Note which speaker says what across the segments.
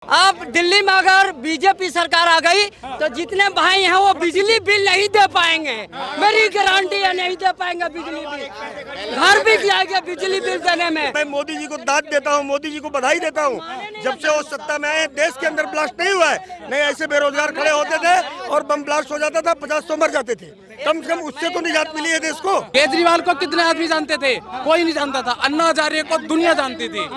Speaker 1: अब दिल्ली में अगर बीजेपी सरकार आ गई तो जितने भाई हैं वो बिजली बिल नहीं दे पाएंगे। मेरी गारंटी है, नहीं दे पाएंगे बिजली बिल। घर भी जाएगा बिजली बिल देने में।
Speaker 2: मैं मोदी जी को दाद देता हूँ, मोदी जी को बधाई देता हूँ। जब से वो सत्ता में आए देश के अंदर ब्लास्ट नहीं हुआ है। नहीं ऐसे बेरोजगार खड़े होते थे और बम ब्लास्ट हो जाता था, 50 मर जाते थे। कम से कम उससे तो निजात मिली है देश को।
Speaker 3: केजरीवाल को कितने आदमी जानते थे? कोई नहीं जानता था। अन्ना हजारे को दुनिया जानती थी।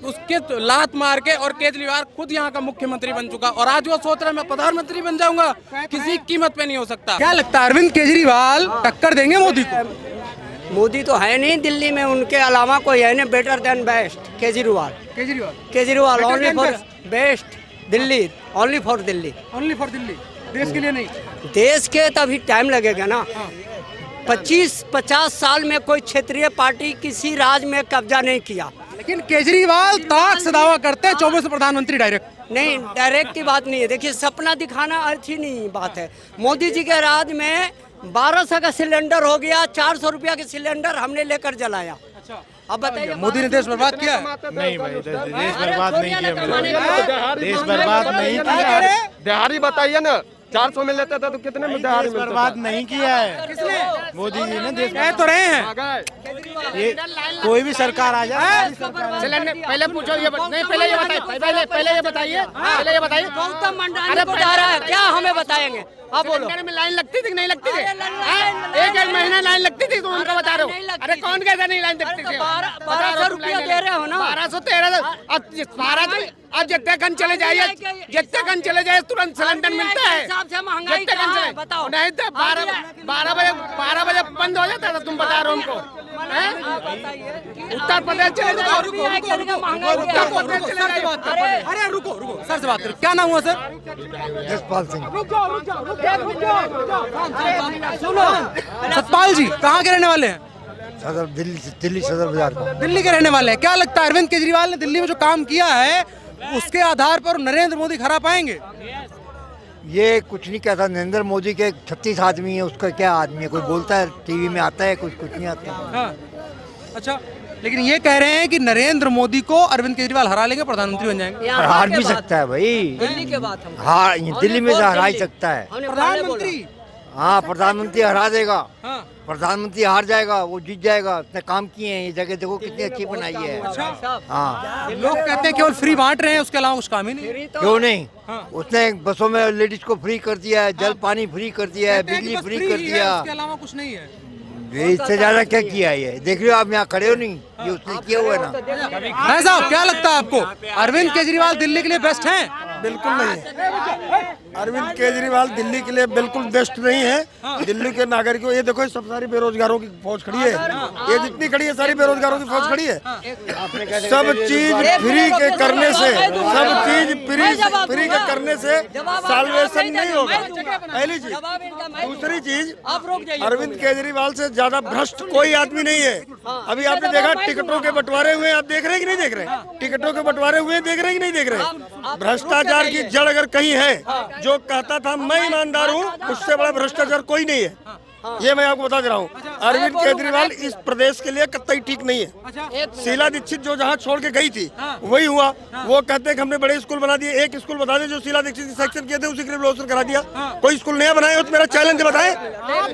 Speaker 3: उसके तो लात मार के और केजरीवाल खुद यहाँ का मुख्यमंत्री बन चुका और आज वो सोच रहा है मैं प्रधानमंत्री बन जाऊंगा। किसी कीमत पे नहीं हो सकता।
Speaker 4: क्या लगता है अरविंद केजरीवाल टक्कर देंगे मोदी को?
Speaker 1: मोदी तो है नहीं दिल्ली में, उनके अलावा कोई है नहीं better than best. Kejriwal only for best Delhi, only for Delhi.
Speaker 4: देश के लिए नहीं।
Speaker 1: देश के तभी टाइम लगेगा ना। 25-50 साल में कोई क्षेत्रीय पार्टी किसी राज्य में कब्जा नहीं किया।
Speaker 4: लेकिन केजरीवाल ताक से दावा करते हैं 24 प्रधानमंत्री डायरेक्ट।
Speaker 1: नहीं, डायरेक्ट की बात नहीं है। देखिए सपना दिखाना अर्थ ही नहीं बात है। मोदी जी के राज में 1200 का सिलेंडर हो गया, 400 रुपया के सिलेंडर हमने लेकर जलाया। अब बताइए
Speaker 4: मोदी ने देश बर्बाद किया?
Speaker 5: नहीं भाई, देश बर्बाद नहीं किया। देश बर्बाद नहीं किया।
Speaker 2: दिहाड़ी बताइए ना, 400 में लेते थे तो कितने में दिहाड़ी
Speaker 5: देश बर्बाद नहीं किया है।
Speaker 4: किसने?
Speaker 5: मोदी जी ने देश
Speaker 4: कह तो रहे हैं।
Speaker 5: ये कोई भी सरकार आ जाए।
Speaker 6: पहले पूछो ये नहीं, पहले ये बताइए
Speaker 1: गौतम मंडानी को जा रहा है क्या, हमें बताएंगे? आप बोलो।
Speaker 6: में लाइन लगती थी कि नहीं लगती थी? एक महीना लाइन लगती थी, तुम उनको बता रहे हो। अरे कौन कहता नहीं लाइन लगती थी?
Speaker 1: 1200 रुपया दे रहे हो ना।
Speaker 6: 1213 अब जितने गन चले जाए तुरंत सिलेंडर मिलता है।
Speaker 1: हिसाब से महंगाई
Speaker 6: जितने
Speaker 1: कहाँ
Speaker 6: गन
Speaker 1: है
Speaker 6: चले
Speaker 1: बताओ।
Speaker 6: नहीं तो 12 बजे बंद हो जाता था। तुम बता रहे हो उनको। उत्तर प्रदेश चले जाओ।
Speaker 4: अरे रुको सर से बात करें। क्या नाम हुआ सर?
Speaker 5: जसपाल सिंह।
Speaker 1: सुनो
Speaker 4: सतपाल जी कहाँ के रहने वाले हैं?
Speaker 5: सदर दिल्ली सदर बाजार का।
Speaker 4: दिल्ली के रहने वाले हैं। क्या लगता है अरविंद केजरीवाल ने दिल्ली में जो काम किया है उसके आधार पर नरेंद्र मोदी हरा पाएंगे?
Speaker 5: ये कुछ नहीं कहता। नरेंद्र मोदी के 36 आदमी है, उसका क्या आदमी है? कोई बोलता है टीवी में आता है, कुछ नहीं आता।
Speaker 4: हाँ। अच्छा, लेकिन ये कह रहे हैं कि नरेंद्र मोदी को अरविंद केजरीवाल हरा लेंगे, प्रधानमंत्री बन जाएंगे।
Speaker 5: हार भी सकता है भाई।
Speaker 1: दिल्ली के बात हम
Speaker 5: हाँ, दिल्ली में हरा ही सकता है।
Speaker 4: प्रधानमंत्री?
Speaker 5: हाँ, प्रधानमंत्री हरा देगा।
Speaker 4: हाँ।
Speaker 5: प्रधानमंत्री हार जाएगा, वो जीत जाएगा। इतने काम किए हैं, ये जगह देखो कितनी अच्छी बनाई है। हाँ,
Speaker 4: लोग कहते हैं केवल फ्री बांट रहे हैं, उसके अलावा कुछ काम ही नहीं।
Speaker 5: क्यों नहीं? उसने बसों में लेडीज को फ्री कर दिया है, जल पानी फ्री कर दिया है, बिजली फ्री कर दिया।
Speaker 4: उसके अलावा कुछ नहीं है।
Speaker 5: ये इससे ज्यादा क्या किया है? ये देख रहे हो आप, यहाँ खड़े हो नहीं, ये उसने किया हुआ है ना।
Speaker 4: भाई साहब क्या लगता है आपको, अरविंद केजरीवाल दिल्ली के लिए बेस्ट हैं?
Speaker 2: बिल्कुल नहीं। अरविंद केजरीवाल दिल्ली के लिए बिल्कुल बेस्ट नहीं है। दिल्ली के नागरिकों, ये देखो सब सारी बेरोजगारों की फौज खड़ी है। ये जितनी खड़ी है सारी बेरोजगारों की फौज खड़ी है। सब चीज फ्री के करने से, सब चीज फ्री के करने से साल्वेशन नहीं होगा। पहली चीज। दूसरी चीज, अरविंद केजरीवाल से ज्यादा भ्रष्ट कोई आदमी नहीं है। अभी आपने देखा टिकटों के बंटवारे हुए, आप देख रहे हैं कि नहीं देख रहे? टिकटों के बंटवारे हुए देख रहे हैं कि नहीं देख रहे? भ्रष्टाचार की जड़ अगर कहीं है, जो कहता था मैं ईमानदार हूँ, उससे बड़ा भ्रष्टाचार कोई नहीं है। ये मैं आपको बता दे रहा हूँ। अरविंद केजरीवाल इस प्रदेश के लिए कतई ठीक नहीं है। शीला दीक्षित जो जहाँ छोड़ के गई थी वही हुआ। वो कहते हैं कि हमने बड़े स्कूल बना दिए। एक स्कूल बता दे जो शीला दीक्षित सेक्शन किए थे, उसी के रिवोल्यूशन करा दिया। कोई स्कूल नया बनाए हो तो मेरा चैलेंज बताए।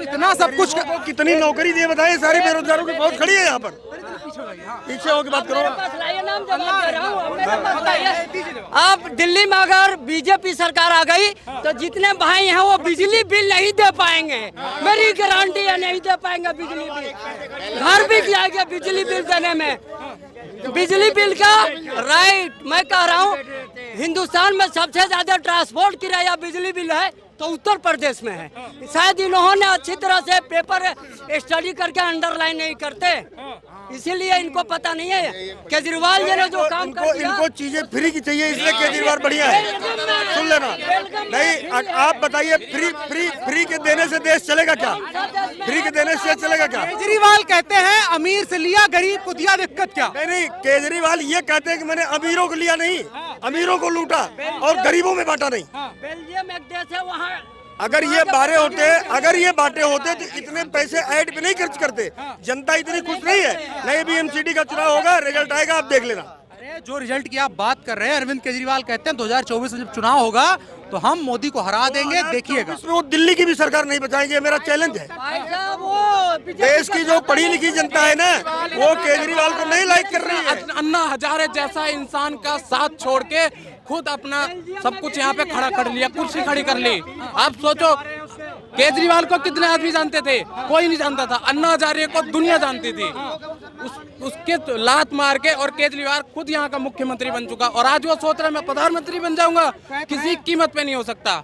Speaker 4: इतना सब कुछ
Speaker 2: कितनी नौकरी दिए बताए। सारी बेरोजगारों की फौज खड़ी है यहाँ पर। पीछे होकर बात करो।
Speaker 1: अब दिल्ली में अगर बीजेपी सरकार आ गई तो जितने भाई हैं वो बिजली बिल नहीं दे पाएंगे। मेरी गारंटी है, नहीं दे पाएंगे बिजली बिल। घर भी जाएगा बिजली बिल देने में। बिजली बिल का राइट मैं कह रहा हूँ, हिंदुस्तान में सबसे ज्यादा ट्रांसपोर्ट किराया बिजली बिल है तो उत्तर प्रदेश में है। शायद इन्होंने अच्छी तरह से पेपर स्टडी करके अंडरलाइन नहीं करते, इसीलिए इनको पता नहीं है। केजरीवाल जी ने जो काम कर दिया,
Speaker 2: इनको चीजें फ्री की चाहिए, इसलिए केजरीवाल बढ़िया है। सुन लेना। नहीं, आप बताइए फ्री के देने से देश चलेगा क्या? फ्री के देने से चलेगा क्या?
Speaker 4: केजरीवाल कहते हैं अमीर से लिया, गरीब को दिया, दिक्कत क्या?
Speaker 2: नहीं, केजरीवाल ये कहते हैं कि मैंने अमीरों को लिया नहीं, अमीरों को लूटा और गरीबों में बांटा नहीं।
Speaker 1: बेल्जियम एक देश है, वहाँ
Speaker 2: अगर ये बांटे होते तो इतने पैसे ऐड पे नहीं खर्च करते। जनता इतनी खुश नहीं है। नहीं, भी एमसीडी का चुनाव होगा, रिजल्ट आएगा, आप देख लेना।
Speaker 4: जो रिजल्ट की आप बात कर रहे हैं, अरविंद केजरीवाल कहते हैं 2024 में जब चुनाव होगा तो हम मोदी को हरा देंगे, देखिएगा।
Speaker 2: इसमें वो दिल्ली की भी सरकार नहीं बचाएंगे, मेरा चैलेंज है।
Speaker 1: भाई साहब वो
Speaker 2: देश की जो पढ़ी लिखी जनता है ना, वो केजरीवाल को नहीं लाइक कर रही है।
Speaker 3: अन्ना हजारे जैसा इंसान का साथ छोड़ के खुद अपना सब कुछ यहाँ पे खड़ा कर लिया, कुर्सी खड़ी कर ली। आप सोचो केजरीवाल को कितने आदमी जानते थे? कोई नहीं जानता था। अन्ना हजारे को दुनिया जानती थी। उसके तो लात मार के और केजरीवाल खुद यहाँ का मुख्यमंत्री बन चुका और आज वो सोच रहा है मैं प्रधानमंत्री बन जाऊंगा। किसी कीमत पे नहीं हो सकता,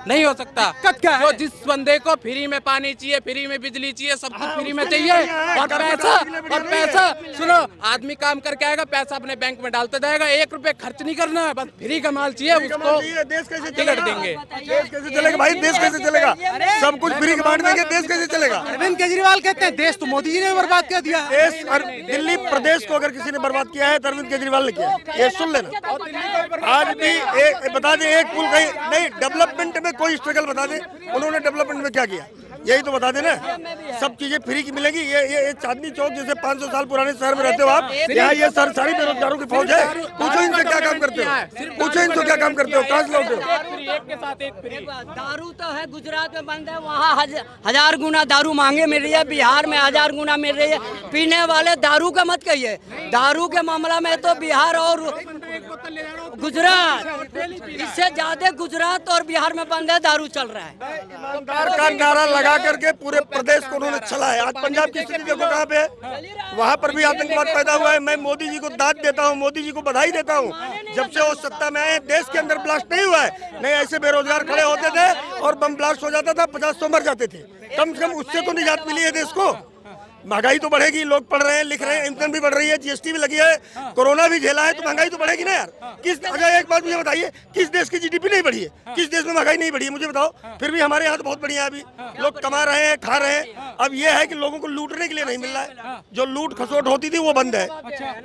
Speaker 3: नहीं हो सकता। जो जिस बंदे को फ्री में पानी चाहिए, फ्री में बिजली चाहिए, सब कुछ फ्री में चाहिए और पैसा सुनो, आदमी काम करके आएगा, पैसा अपने बैंक में डालते जाएगा, 1 रुपए खर्च नहीं करना है, बस फ्री का माल चाहिए, उसको
Speaker 2: देश कैसे
Speaker 3: टिकट देंगे।
Speaker 2: देश कैसे चलेगा भाई? देश कैसे चलेगा? सब कुछ फ्री बांट देंगे, देश कैसे चलेगा?
Speaker 4: अरविंद केजरीवाल कहते हैं देश तो मोदी जी ने बर्बाद कर दिया।
Speaker 2: देश और दिल्ली प्रदेश को अगर किसी ने बर्बाद किया है तो अरविंद केजरीवाल ने किया है। ये सुन लेना। आज भी एक बता दे, एक पुल कहीं नहीं, डेवलपमेंट में कोई स्ट्रगल बता दे, उन्होंने डेवलपमेंट में क्या किया, यही तो बता देना। सब चीजें फ्री की मिलेगी। ये चांदनी चौक जैसे 500 साल पुराने शहर में रहते हो आप, यहाँ ये सारी बेरोजगारों की फौज है। पूछो इनसे क्या काम करते हो, पूछो इनसे क्या काम करते हो, कहाँ से लौटे हो?
Speaker 1: दारू तो है गुजरात में बंद है, वहाँ 1000 गुना दारू महंगे मिल रही है, बिहार में 1000 गुना मिल रही है। पीने वाले दारू का मत कहिए, दारू के मामला में तो बिहार और गुजरात, इससे ज्यादा गुजरात और बिहार में बंद है, दारू चल रहा है।
Speaker 2: ईमानदार का नारा लगा करके पूरे प्रदेश को उन्होंने चलाया। आज पंजाब की स्थिति देखो कहाँ पे है, वहाँ पर भी आतंकवाद पैदा हुआ है। मैं मोदी जी को दाद देता हूँ, मोदी जी को बधाई देता हूँ। जब से वो सत्ता में आए, देश के अंदर ब्लास्ट नहीं हुआ है। नहीं ऐसे बेरोजगार खड़े होते थे और बम ब्लास्ट हो जाता था, 50-100 मर जाते थे। कम से कम उससे तो निजात मिली है देश को। महंगाई तो बढ़ेगी, लोग पढ़ रहे हैं, लिख रहे हैं, इनकम भी बढ़ रही है, जीएसटी भी लगी है, कोरोना भी झेला है, तो महंगाई तो बढ़ेगी ना यार। अच्छा एक बात मुझे बताइए, किस देश की जीडीपी नहीं बढ़ी है? किस देश में महंगाई नहीं बढ़ी है? मुझे बताओ। फिर भी हमारे यहाँ तो बहुत बढ़िया है, अभी लोग कमा रहे हैं, खा रहे हैं। अब ये है कि लोगों को लूटने के लिए नहीं मिल रहा है। जो लूट खसोट होती थी वो बंद है।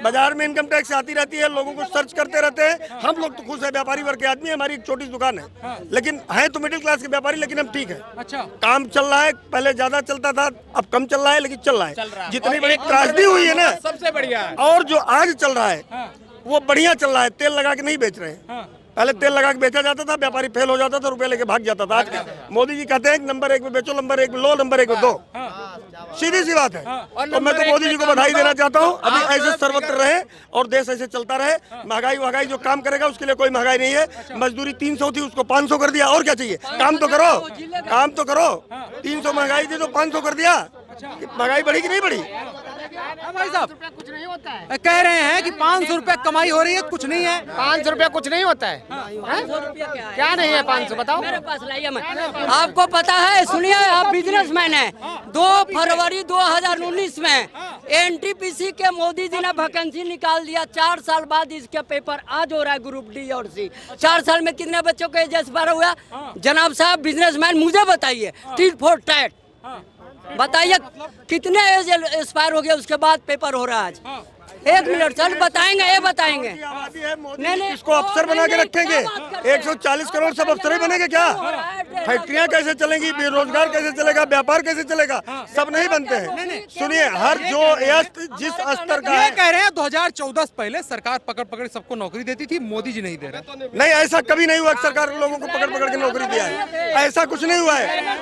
Speaker 2: बाजार में इनकम टैक्स आती रहती है, लोगों को सर्च करते रहते हैं। हम लोग तो खुश है, व्यापारी वर्ग के आदमी, हमारी एक छोटी दुकान है, लेकिन है तो मिडिल क्लास के व्यापारी, लेकिन हम ठीक है। काम चल रहा है, पहले ज्यादा चलता था, अब कम चल रहा है, लेकिन चल रहा है। जितनी बड़ी त्रासदी हुई है ना,
Speaker 3: सबसे बढ़िया है।
Speaker 2: और जो आज चल रहा है वो बढ़िया चल रहा है। तेल लगा के नहीं बेच रहे हैं। पहले तेल लगा के बेचा जाता था, व्यापारी फेल हो जाता था, रुपए लेके भाग जाता था। आज मोदी जी कहते हैं नंबर 1 में बेचो, नंबर 1 में लो, नंबर 1 में दो। सीधी सी बात है। तो मैं तो मोदी जी को बधाई देना चाहता हूँ। अभी ऐसे सर्वत्र रहे और देश ऐसे चलता रहे। महंगाई जो काम करेगा उसके लिए कोई महंगाई नहीं है। मजदूरी 300 थी, उसको 500 कर दिया। और क्या चाहिए? काम तो करो, काम तो करो। 300 महंगाई थी तो 500 कर दिया। महंगाई बढ़ी कि नहीं बढ़ी?
Speaker 4: भाई साहब कुछ नहीं होता है, कह रहे हैं कि 500 रुपए कमाई हो रही है, कुछ नहीं है।
Speaker 6: 500 रुपया कुछ नहीं होता है।
Speaker 1: 500 रुपया
Speaker 6: क्या नहीं है? 500 बताओ।
Speaker 1: मेरे पास लाइए। मैं आपको पता है, सुनिए, आप बिजनेसमैन हैं। 2 फरवरी 2019 में एनटीपीसी के मोदी जी ने वैकेंसी निकाल दिया। 4 साल बाद इसके पेपर आज हो रहा है, ग्रुप डी और सी। 4 साल में कितने बच्चों को एज एक्सपायर हुआ? जनाब साहब बिजनेसमैन, मुझे बताइए, टीट फॉर टैट बताइए कितने एज एक्सपायर हो गया, उसके बाद पेपर हो रहा है आज। 1 मिनट सर बताएंगे, ये बताएंगे।
Speaker 2: नहीं, इसको अफसर बना के रखेंगे। 140 करोड़ सब अफसर ही बनेंगे क्या? फैक्ट्रियां कैसे चलेंगी? बेरोजगार कैसे चलेगा? व्यापार कैसे चलेगा? सब नहीं बनते हैं। सुनिए, हर जो जिस स्तर का है,
Speaker 4: कह रहे हैं 2014 से पहले सरकार पकड़ सबको नौकरी देती थी, मोदी जी नहीं दे रहे।
Speaker 2: नहीं, ऐसा कभी नहीं हुआ। सरकार लोगों को पकड़ के नौकरी दिया है, ऐसा कुछ नहीं हुआ है।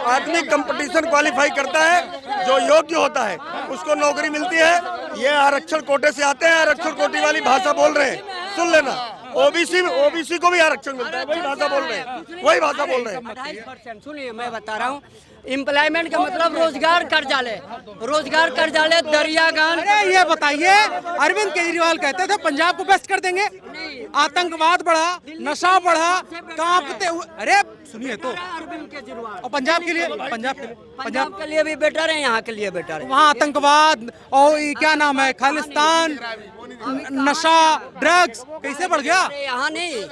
Speaker 2: आदमी कंपटीशन क्वालिफाई करता है, जो योग्य होता है उसको नौकरी मिलती है। ये आरक्षण कोटे से आते हैं, आरक्षण कोटे वाली भाषा बोल रहे हैं, सुन लेना। ओबीसी को भी आरक्षण मिलता है, वही भाषा बोल रहे हैं, वही भाषा बोल रहे हैं।
Speaker 1: 28%। सुनिए, मैं बता रहा हूँ, एम्प्लॉयमेंट का मतलब रोजगार कर्जालय, रोजगार कर्जालय दरियागंज।
Speaker 4: अरे ये बताइए, अरविंद केजरीवाल कहते थे पंजाब को बेस्ट कर देंगे, आतंकवाद बढ़ा, नशा बढ़ा, कांपते हुए। अरे सुनिए तो,
Speaker 1: अरविंद केजरीवाल
Speaker 4: और पंजाब के लिए,
Speaker 1: पंजाब के लिए भी बेटर है, यहाँ के लिए बेटर है।
Speaker 4: वहाँ आतंकवाद और क्या नाम है, खालिस्तान, नशा, ड्रग्स, कैसे बढ़ गया?
Speaker 1: अरे यहाँ नहीं,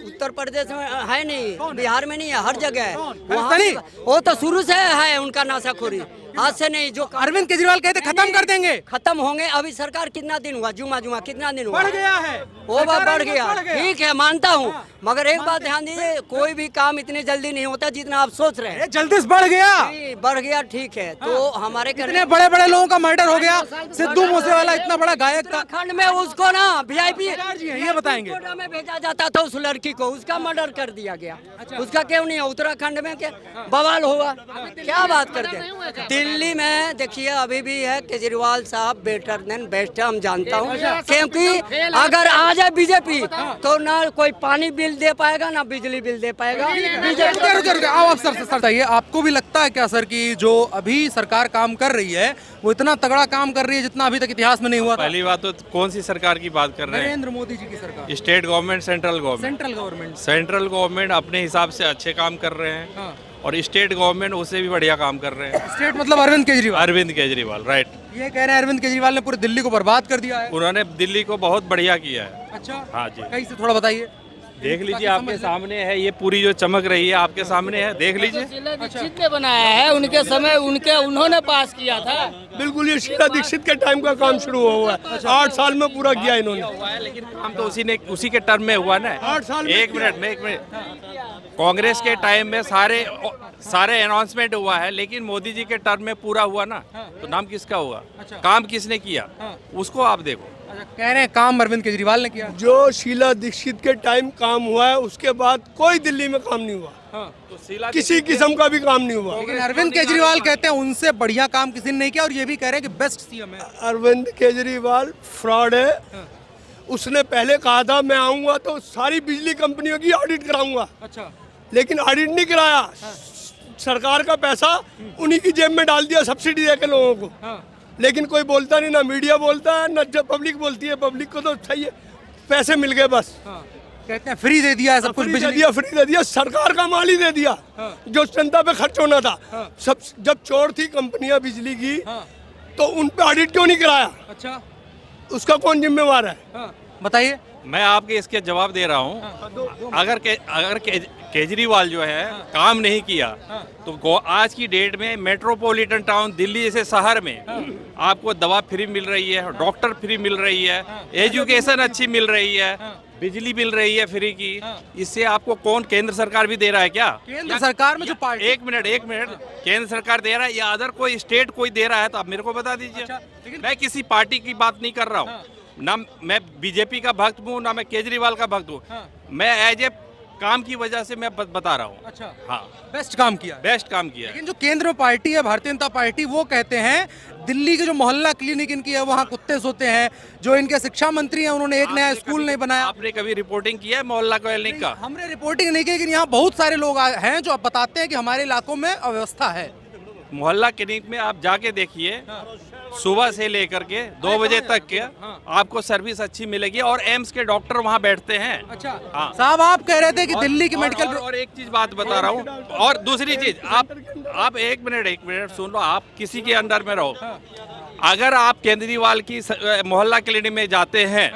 Speaker 1: उत्तर प्रदेश में है नहीं, बिहार में नहीं है, हर जगह है। वहाँ
Speaker 4: राजधानी?
Speaker 1: वो तो शुरू से है उनका नशाखोरी, आज से नहीं। जो
Speaker 4: अरविंद केजरीवाल कहते खत्म कर देंगे।
Speaker 1: खत्म होंगे। अभी सरकार कितना दिन हुआ, जुमा कितना दिन हुआ?
Speaker 4: बढ़ गया है,
Speaker 1: वो बात बढ़ गया,
Speaker 4: बढ़ गया।
Speaker 1: ठीक है मानता हूँ, मगर एक बात ध्यान दीजिए, कोई भी काम इतने जल्दी नहीं होता जितना आप सोच रहे हैं।
Speaker 4: जल्दी से बढ़ गया,
Speaker 1: बढ़ गया, ठीक है। तो हमारे
Speaker 4: इतने बड़े बड़े लोगों का मर्डर हो गया। सिद्धू मूसेवाला इतना बड़ा गायक था,
Speaker 1: उत्तराखंड में उसको ना VIP
Speaker 4: ये बताएंगे।
Speaker 1: कोटा में भेजा जाता था उस लड़की को, उसका मर्डर कर दिया गया। उसका क्यों नहीं है? उत्तराखंड में क्या बवाल हुआ? क्या बात करते हैं? दिल्ली में देखिए अभी भी है, केजरीवाल साहब बेटर देन बेस्ट है, हम जानता हूँ। क्योंकि अगर आ जाए बीजेपी तो ना कोई पानी बिल दे पाएगा ना बिजली बिल दे पाएगा।
Speaker 4: रुकिए, आओ आप सर बताइए, आपको भी लगता है क्या सर कि जो अभी सरकार काम कर रही है वो इतना तगड़ा काम कर रही है जितना अभी तक इतिहास में नहीं हुआ था?
Speaker 7: पहली बात तो कौन सी सरकार की बात कर रहे हैं?
Speaker 4: नरेंद्र मोदी जी की सरकार,
Speaker 7: state government, central government.
Speaker 4: Central government.
Speaker 7: Central government अपने हिसाब से अच्छे काम कर रहे हैं,
Speaker 4: हाँ।
Speaker 7: और स्टेट गवर्नमेंट उससे भी बढ़िया काम कर रहे हैं।
Speaker 4: स्टेट मतलब अरविंद केजरीवाल।
Speaker 7: अरविंद केजरीवाल, राइट।
Speaker 4: ये कह रहे हैं अरविंद केजरीवाल ने पूरी दिल्ली को बर्बाद कर दिया है।
Speaker 7: उन्होंने दिल्ली को बहुत बढ़िया किया है।
Speaker 4: अच्छा,
Speaker 7: हाँ जी,
Speaker 4: कैसे थोड़ा बताइए।
Speaker 7: देख लीजिए, आपके सामने है, ये पूरी जो चमक रही है आपके सामने है, देख लीजिए।
Speaker 1: दीक्षित ने बनाया है, उनके समय उन्होंने पास किया था।
Speaker 2: बिल्कुल ये शीला दीक्षित के टाइम का काम शुरू हुआ है, 8 साल में पूरा किया इन्होंने।
Speaker 7: हुआ है, लेकिन काम तो उसी के टर्म में हुआ ना।
Speaker 2: 8 साल में
Speaker 7: एक मिनट कांग्रेस के टाइम में सारे अनाउंसमेंट हुआ है, लेकिन मोदी जी के टर्म में पूरा हुआ ना, तो नाम किसका हुआ? काम किसने किया उसको आप देखो।
Speaker 4: अच्छा, कह रहे हैं काम अरविंद केजरीवाल ने किया।
Speaker 2: जो शीला दीक्षित के टाइम काम हुआ है उसके बाद कोई दिल्ली में काम नहीं हुआ,
Speaker 7: तो शीला
Speaker 2: किसी किस्म का भी काम नहीं हुआ।
Speaker 4: लेकिन अरविंद केजरीवाल कहते हैं उनसे बढ़िया काम किसी ने नहीं किया, और ये भी कह रहे हैं कि बेस्ट सीएम है।
Speaker 2: अरविंद केजरीवाल फ्रॉड है। उसने पहले कहा था मैं आऊंगा तो सारी बिजली कंपनियों की ऑडिट कराऊंगा,
Speaker 4: अच्छा,
Speaker 2: लेकिन ऑडिट नहीं कराया। सरकार का पैसा उन्हीं की जेब में डाल दिया, सब्सिडी देके लोगों को। लेकिन कोई बोलता नहीं, ना मीडिया बोलता है, ना जब पब्लिक बोलती है। पब्लिक को तो सही है, पैसे मिल गए बस।
Speaker 4: कहते हैं फ्री दे दिया है सब कुछ,
Speaker 2: फ्री दे
Speaker 4: बिजली।
Speaker 2: दिया, फ्री दे दिया, सरकार का माल ही दे दिया जो जनता पे खर्च होना था। सब जब चोर थी कंपनियां बिजली की, तो उन पे ऑडिट क्यों नहीं कराया?
Speaker 4: अच्छा,
Speaker 2: उसका कौन जिम्मेवार है?
Speaker 4: बताइए।
Speaker 7: मैं आपके इसके जवाब दे रहा हूँ। अगर केजरीवाल जो है काम नहीं किया तो आज की डेट में मेट्रोपॉलिटन टाउन दिल्ली जैसे शहर में आपको दवा फ्री मिल रही है, डॉक्टर फ्री मिल रही है, एजुकेशन अच्छी मिल रही है, बिजली मिल रही है फ्री की। इससे आपको कौन, केंद्र सरकार भी दे रहा है क्या?
Speaker 4: केंद्र सरकार में जो पार्टी,
Speaker 7: एक मिनट केंद्र सरकार दे रहा है या अदर कोई स्टेट कोई दे रहा है तो आप मेरे को बता दीजिए। मैं किसी पार्टी की बात नहीं कर रहा हूँ, ना मैं बीजेपी का भक्त हूँ ना मैं केजरीवाल का भक्त हूँ। मैं एज ए काम की वजह से मैं बता रहा हूँ।
Speaker 4: अच्छा,
Speaker 7: हाँ,
Speaker 4: बेस्ट काम किया है।
Speaker 7: बेस्ट काम किया है।
Speaker 4: लेकिन जो केंद्र में पार्टी है भारतीय जनता पार्टी, वो कहते हैं दिल्ली के जो मोहल्ला क्लिनिक इनकी है वहाँ कुत्ते सोते हैं। जो इनके शिक्षा मंत्री हैं उन्होंने एक नया स्कूल नहीं बनाया।
Speaker 7: आपने कभी रिपोर्टिंग किया है मोहल्ला क्लिनिक का?
Speaker 4: हमने रिपोर्टिंग नहीं की, लेकिन यहाँ बहुत सारे लोग हैं जो बताते हैं कि हमारे इलाकों में अव्यवस्था है।
Speaker 7: मोहल्ला क्लिनिक में आप जाके देखिए, सुबह से लेकर के 2 बजे तक के आपको सर्विस अच्छी मिलेगी, और एम्स के डॉक्टर वहाँ बैठते हैं।
Speaker 4: अच्छा,
Speaker 7: हाँ।
Speaker 4: साहब आप कह रहे थे कि दिल्ली की मेडिकल,
Speaker 7: और एक चीज बात बता रहा हूँ, और दूसरी चीज आप एक मिनट सुन लो। आप किसी के अंडर में रहो, अगर आप केजरीवाल की मोहल्ला क्लिनिक में जाते हैं,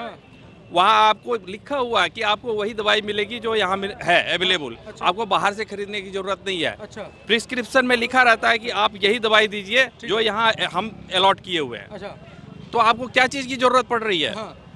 Speaker 7: वहाँ आपको लिखा हुआ है कि आपको वही दवाई मिलेगी जो यहाँ है अवेलेबल। अच्छा। आपको बाहर से खरीदने की जरूरत नहीं है।
Speaker 4: अच्छा,
Speaker 7: प्रिस्क्रिप्शन में लिखा रहता है कि आप यही दवाई दीजिए जो यहाँ हम अलॉट किए हुए हैं।
Speaker 4: अच्छा,
Speaker 7: तो आपको क्या चीज की जरूरत पड़ रही है?
Speaker 4: हाँ।